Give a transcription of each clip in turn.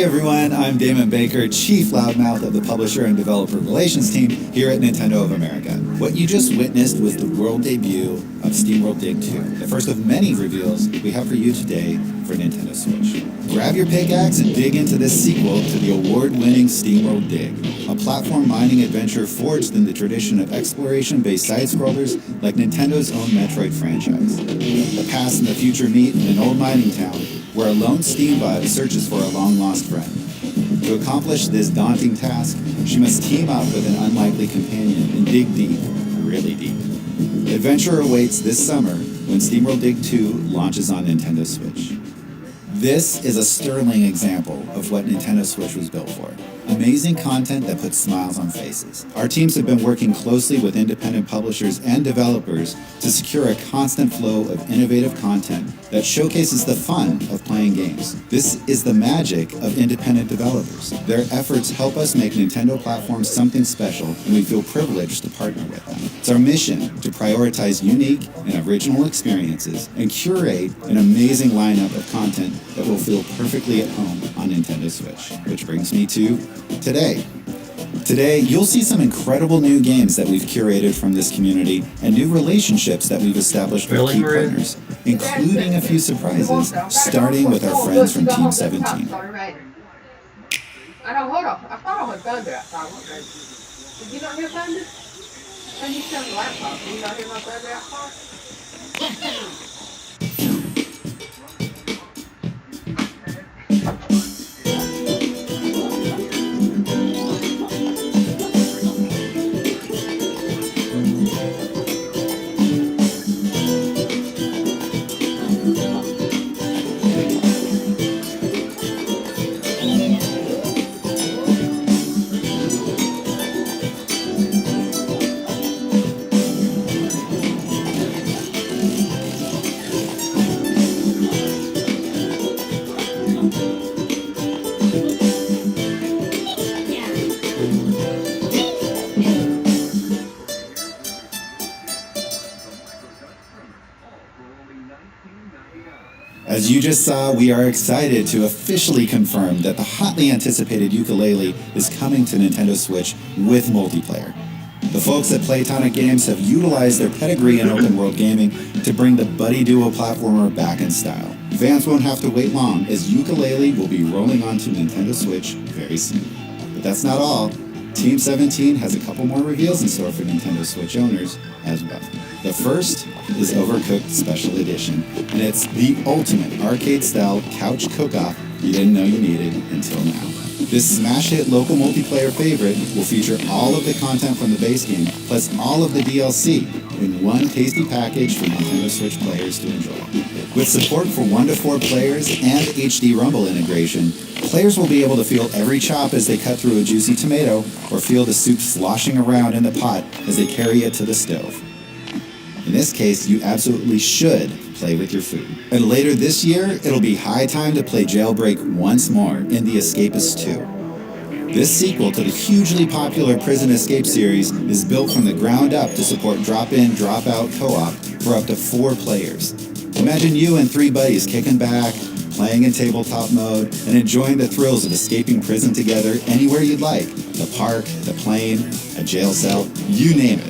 Hey everyone, I'm Damon Baker, Chief Loudmouth of the Publisher and Developer Relations team here at Nintendo of America. What you just witnessed was the world debut of SteamWorld Dig 2, the first of many reveals we have for you today for Nintendo Switch. Grab your pickaxe and dig into this sequel to the award-winning SteamWorld Dig, a platform mining adventure forged in the tradition of exploration-based side-scrollers like Nintendo's own Metroid franchise. The past and the future meet in an old mining town where a lone Steam bot searches for a long-lost friend. To accomplish this daunting task, she must team up with an unlikely companion and dig deep, really deep. Adventure awaits this summer when SteamWorld Dig 2 launches on Nintendo Switch. This is a sterling example of what Nintendo Switch was built for. Amazing content that puts smiles on faces. Our teams have been working closely with independent publishers and developers to secure a constant flow of innovative content that showcases the fun of playing games. This is the magic of independent developers. Their efforts help us make Nintendo platforms something special, and we feel privileged to partner with them. It's our mission to prioritize unique and original experiences and curate an amazing lineup of content that will feel perfectly at home on Nintendo Switch. Which brings me to today. Today, you'll see some incredible new games that we've curated from this community and new relationships that we've established with key partners, including a few surprises, starting with our friends from Team 17. I know, hold on. I thought I heard thunder outside. Did you not hear thunder? And you turned the laptop. Did you not hear my thunder outside? As you just saw, we are excited to officially confirm that the hotly anticipated ukulele is coming to Nintendo Switch with multiplayer. The folks at Playtonic Games have utilized their pedigree in open-world gaming to bring the buddy duo platformer back in style. Fans won't have to wait long, as ukulele will be rolling onto Nintendo Switch very soon. But that's not all. Team 17 has a couple more reveals in store for Nintendo Switch owners as well. The first is Overcooked Special Edition, and it's the ultimate arcade-style couch cook-off you didn't know you needed until now. This smash hit local multiplayer favorite will feature all of the content from the base game, plus all of the DLC, in one tasty package for Nintendo Switch players to enjoy. With support for 1 to 4 players and HD Rumble integration, players will be able to feel every chop as they cut through a juicy tomato, or feel the soup sloshing around in the pot as they carry it to the stove. In this case, you absolutely should play with your food. And later this year, it'll be high time to play Jailbreak once more in The Escapist 2. This sequel to the hugely popular Prison Escape series is built from the ground up to support drop-in, drop-out co-op for up to 4 players. Imagine you and 3 buddies kicking back, playing in tabletop mode, and enjoying the thrills of escaping prison together anywhere you'd like. The park, the plane, a jail cell, you name it.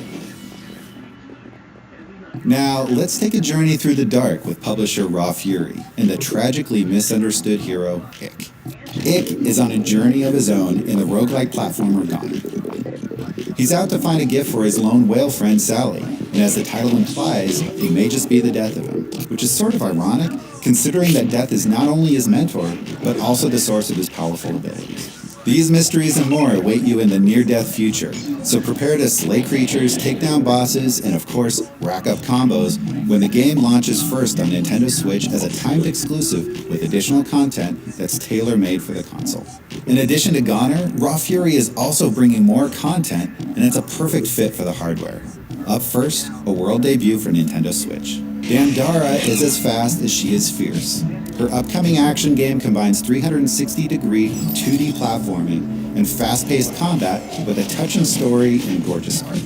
Now, let's take a journey through the dark with publisher Raw Fury and the tragically misunderstood hero, Ick. Ick is on a journey of his own in the roguelike platformer Gone. He's out to find a gift for his lone whale friend Sally, and as the title implies, it may just be the death of him, which is sort of ironic, considering that death is not only his mentor, but also the source of his powerful abilities. These mysteries and more await you in the near-death future, so prepare to slay creatures, take down bosses, and of course, rack up combos when the game launches first on Nintendo Switch as a timed exclusive with additional content that's tailor-made for the console. In addition to Goner, Raw Fury is also bringing more content, and it's a perfect fit for the hardware. Up first, a world debut for Nintendo Switch. Dandara is as fast as she is fierce. Her upcoming action game combines 360-degree 2D platforming and fast-paced combat with a touching story and gorgeous art.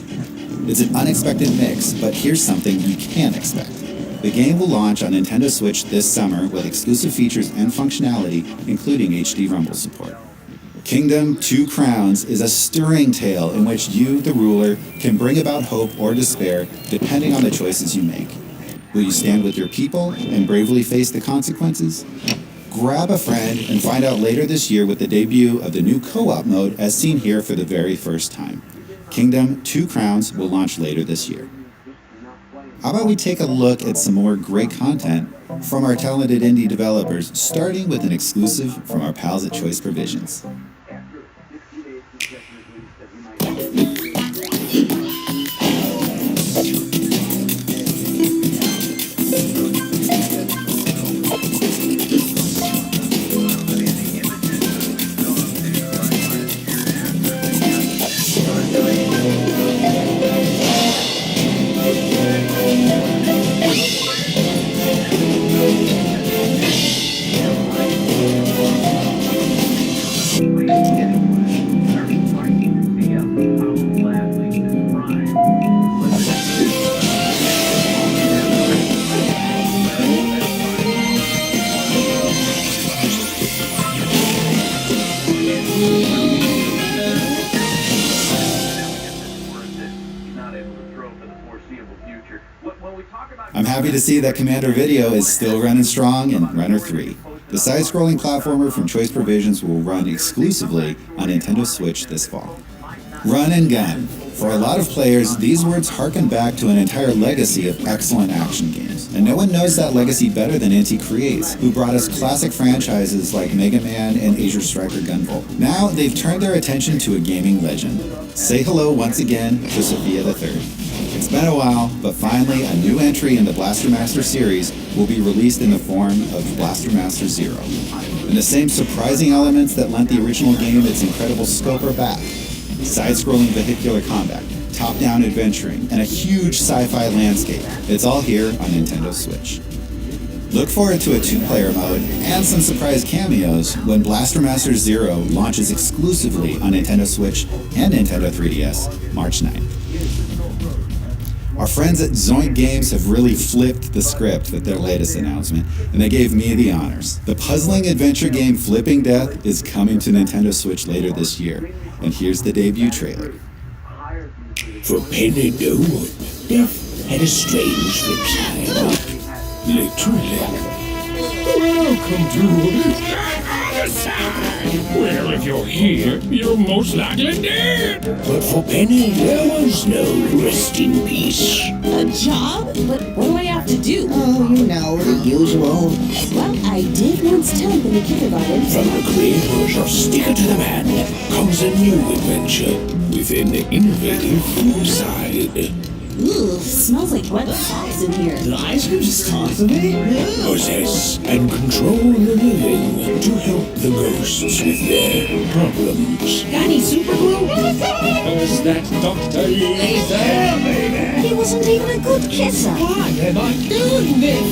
It's an unexpected mix, but here's something you can expect. The game will launch on Nintendo Switch this summer with exclusive features and functionality, including HD Rumble support. Kingdom Two Crowns is a stirring tale in which you, the ruler, can bring about hope or despair depending on the choices you make. Will you stand with your people and bravely face the consequences? Grab a friend and find out later this year with the debut of the new co-op mode as seen here for the very first time. Kingdom Two Crowns will launch later this year. How about we take a look at some more great content from our talented indie developers, starting with an exclusive from our pals at Choice Provisions. I'm happy to see that Commander Video is still running strong in Runner 3. The side-scrolling platformer from Choice Provisions will run exclusively on Nintendo Switch this fall. Run and gun. For a lot of players, these words harken back to an entire legacy of excellent action games. And no one knows that legacy better than Inti Creates, who brought us classic franchises like Mega Man and Asia Striker Gunvolt. Now, they've turned their attention to a gaming legend. Say hello once again to Sophia III. It's been a while, but finally a new entry in the Blaster Master series will be released in the form of Blaster Master Zero. And the same surprising elements that lent the original game its incredible scope are back. Side-scrolling vehicular combat, top-down adventuring, and a huge sci-fi landscape. It's all here on Nintendo Switch. Look forward to a two-player mode and some surprise cameos when Blaster Master Zero launches exclusively on Nintendo Switch and Nintendo 3DS March 9th. Our friends at Zoink Games have really flipped the script with their latest announcement, and they gave me the honors. The puzzling adventure game Flipping Death is coming to Nintendo Switch later this year, and here's the debut trailer. For Penny No One, Death had a strange flip side. Literally. Welcome to well, if you're here, you're most likely dead. But for Penny, there was no rest in peace. A job? But what do I have to do? Oh, you know, the usual. Well, I did once tell them in kindergarten. From the creators of Sticker to the Man comes a new adventure with an innovative flip side. Ooh, smells like wet socks in here. Did ice cream just constipate? Possess and control the living to help the ghosts with their problems. Got any super glue? Who's that Dr. Laser? Yeah, baby. He wasn't even a good kisser. Why am I doing this?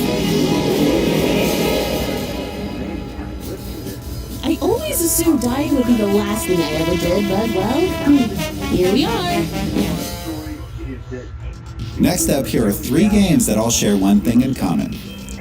I always assumed dying would be the last thing I ever did, but well, here we are. Next up, here are 3 games that all share one thing in common: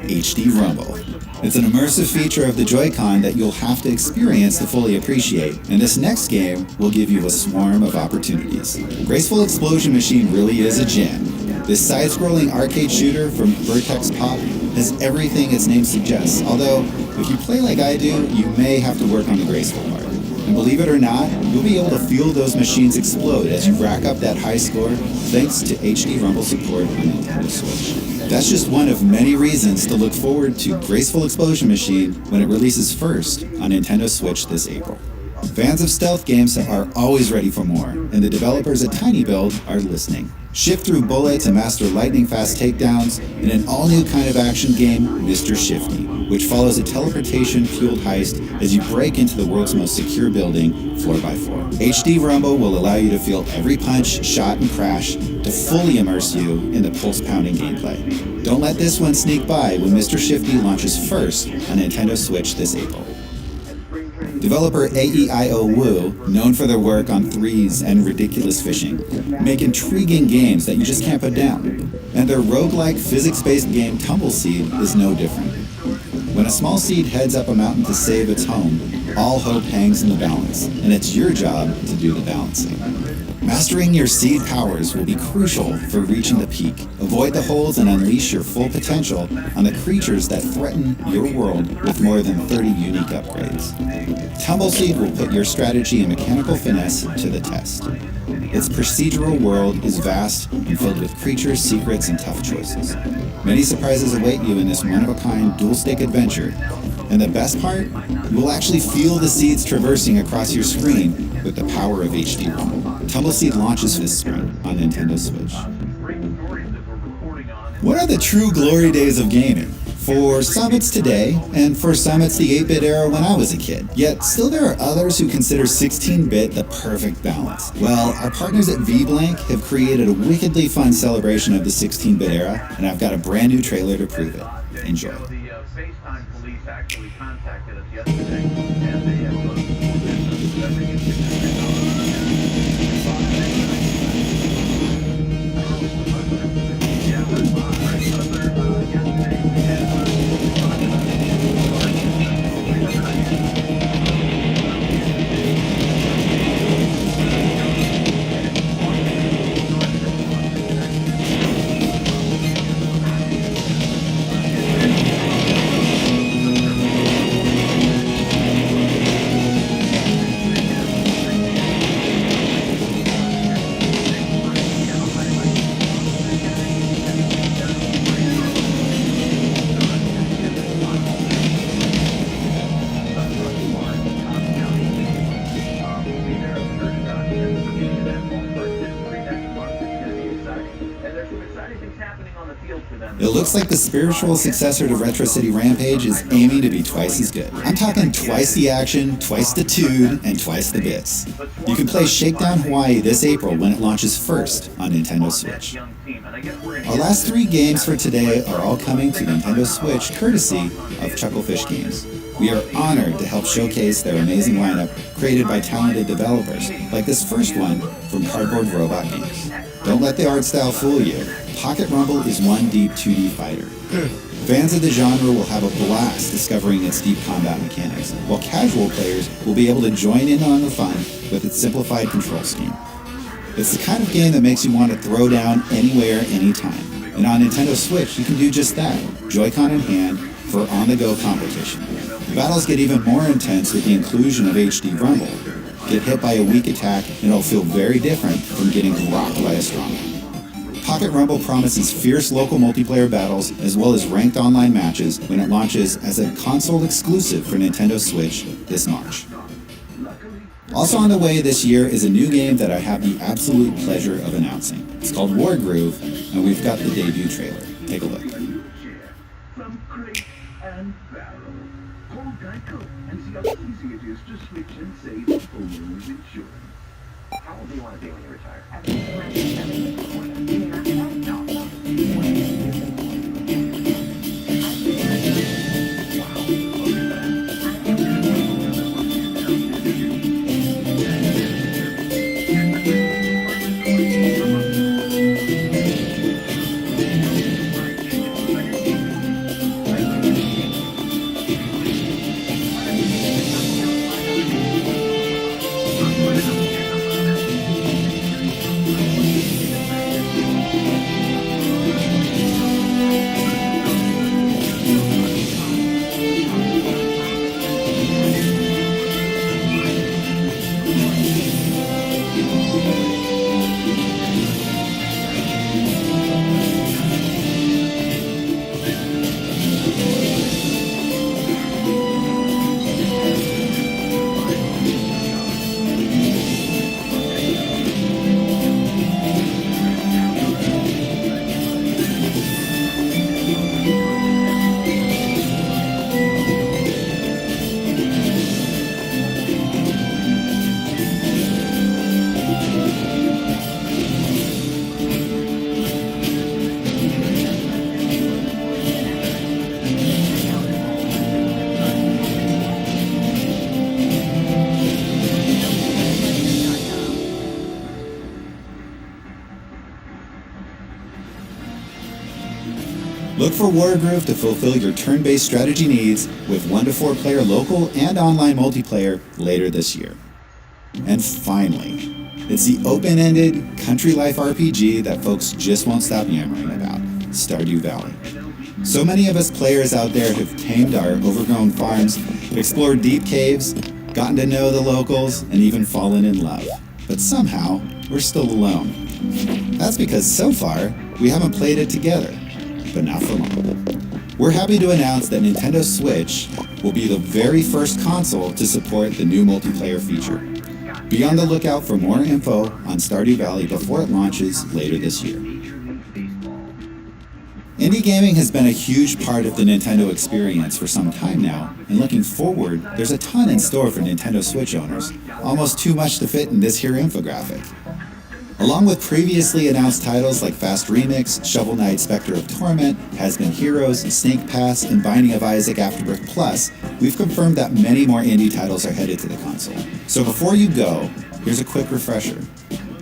HD Rumble. It's an immersive feature of the Joy-Con that you'll have to experience to fully appreciate, and this next game will give you a swarm of opportunities. Graceful Explosion Machine really is a gem. This side-scrolling arcade shooter from Vertex Pop has everything its name suggests, although if you play like I do, you may have to work on the graceful part. And believe it or not, you'll be able to feel those machines explode as you rack up that high score thanks to HD Rumble support on Nintendo Switch. That's just one of many reasons to look forward to Graceful Explosion Machine when it releases first on Nintendo Switch this April. Fans of stealth games are always ready for more, and the developers at Tiny Build are listening. Shift through bullets and master lightning-fast takedowns in an all-new kind of action game, Mr. Shifty, which follows a teleportation-fueled heist as you break into the world's most secure building, floor by floor. HD Rumble will allow you to feel every punch, shot, and crash to fully immerse you in the pulse-pounding gameplay. Don't let this one sneak by when Mr. Shifty launches first on Nintendo Switch this April. Developer AEIOWoo, known for their work on threes and ridiculous fishing, make intriguing games that you just can't put down. And their roguelike, physics-based game Tumbleseed is no different. When a small seed heads up a mountain to save its home, all hope hangs in the balance, and it's your job to do the balancing. Mastering your seed powers will be crucial for reaching the peak. Avoid the holes and unleash your full potential on the creatures that threaten your world with more than 30 unique upgrades. Tumbleseed will put your strategy and mechanical finesse to the test. Its procedural world is vast and filled with creatures, secrets, and tough choices. Many surprises await you in this one-of-a-kind dual-stake adventure. And the best part? You will actually feel the seeds traversing across your screen with the power of HD Rumble. Tumbleseed launches this spring on Nintendo Switch. What are the true glory days of gaming? For some it's today, and for some it's the 8-bit era when I was a kid. Yet still there are others who consider 16-bit the perfect balance. Well, our partners at VBlank have created a wickedly fun celebration of the 16-bit era, and I've got a brand new trailer to prove it. Enjoy. The FaceTime police actually contacted us yesterday, and they have It looks like the spiritual successor to Retro City Rampage is aiming to be twice as good. I'm talking twice the action, twice the tude, and twice the bits. You can play Shakedown Hawaii this April when it launches first on Nintendo Switch. Our last 3 games for today are all coming to Nintendo Switch courtesy of Chucklefish Games. We are honored to help showcase their amazing lineup created by talented developers, like this first one from Cardboard Robot Games. Don't let the art style fool you. Pocket Rumble is one deep 2D fighter. Fans of the genre will have a blast discovering its deep combat mechanics, while casual players will be able to join in on the fun with its simplified control scheme. It's the kind of game that makes you want to throw down anywhere, anytime. And on Nintendo Switch, you can do just that, Joy-Con in hand, for on-the-go competition. The battles get even more intense with the inclusion of HD Rumble. Get hit by a weak attack, and it'll feel very different from getting rocked by a strong one. Pocket Rumble promises fierce local multiplayer battles as well as ranked online matches when it launches as a console exclusive for Nintendo Switch this March. Also on the way this year is a new game that I have the absolute pleasure of announcing. It's called Wargroove, and we've got the debut trailer. Take a look. From crate and barrel. Call Geico and see how easy it is to switch and save on homeowners insurance. How old do you want to be when you retire? Look for Wargroove to fulfill your turn-based strategy needs with 1 to 4 player local and online multiplayer later this year. And finally, it's the open-ended country life RPG that folks just won't stop yammering about, Stardew Valley. So many of us players out there have tamed our overgrown farms, explored deep caves, gotten to know the locals, and even fallen in love. But somehow, we're still alone. That's because so far, we haven't played it together, but not for long. We're happy to announce that Nintendo Switch will be the very first console to support the new multiplayer feature. Be on the lookout for more info on Stardew Valley before it launches later this year. Indie gaming has been a huge part of the Nintendo experience for some time now, and looking forward, there's a ton in store for Nintendo Switch owners, almost too much to fit in this here infographic. Along with previously announced titles like Fast Remix, Shovel Knight Spectre of Torment, Has Been Heroes, Snake Pass, and Binding of Isaac Afterbirth Plus, we've confirmed that many more indie titles are headed to the console. So before you go, here's a quick refresher.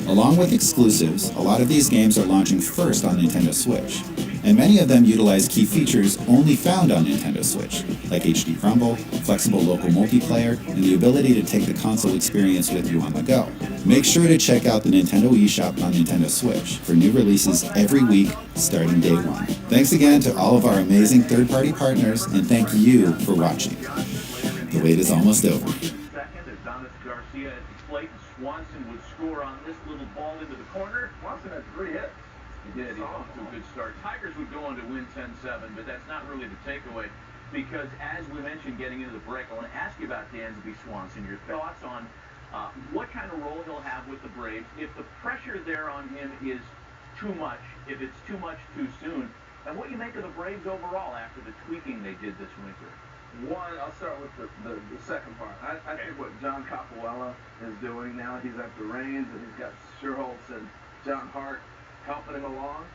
Along with exclusives, a lot of these games are launching first on Nintendo Switch, and many of them utilize key features only found on Nintendo Switch, like HD Rumble, flexible local multiplayer, and the ability to take the console experience with you on the go. Make sure to check out the Nintendo eShop on Nintendo Switch for new releases every week starting day 1. Thanks again to all of our amazing third-party partners, and thank you for watching. The wait is almost over. Swanson would score on this little ball into the corner. Swanson had 3 hits. He did. He's off to a good start. Tigers would go on to win 10-7, but that's not really the takeaway because, as we mentioned getting into the break, I want to ask you about Dansby Swanson, your thoughts on what kind of role he'll have with the Braves, if the pressure there on him is too much, if it's too much too soon, and what you make of the Braves overall after the tweaking they did this winter. One, I'll start with the second part. I think what John Capuella is doing now, he's at the reins and he's got Sherholtz and John Hart helping him along.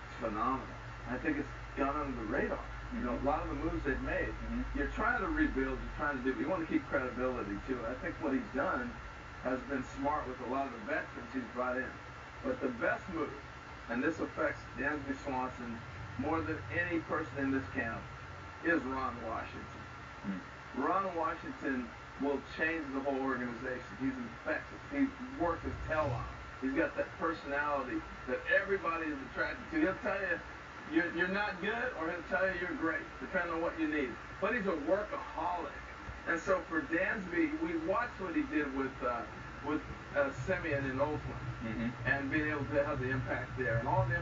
It's phenomenal. I think it's gone under the radar. You know, a lot of the moves they've made. You're trying to rebuild, you're trying to do, you want to keep credibility too. I think what he's done has been smart with a lot of the veterans he's brought in. But the best move, and this affects Dansby Swanson more than any person in this camp, is Ron Washington. Ron Washington will change the whole organization. He's infectious. He works his tail off. He's got that personality that everybody is attracted to. He'll tell you you're not good, or he'll tell you you're great, depending on what you need. But he's a workaholic. And so for Dansby, we watched what he did with Simeon in Oakland, and being able to have the impact there, and all the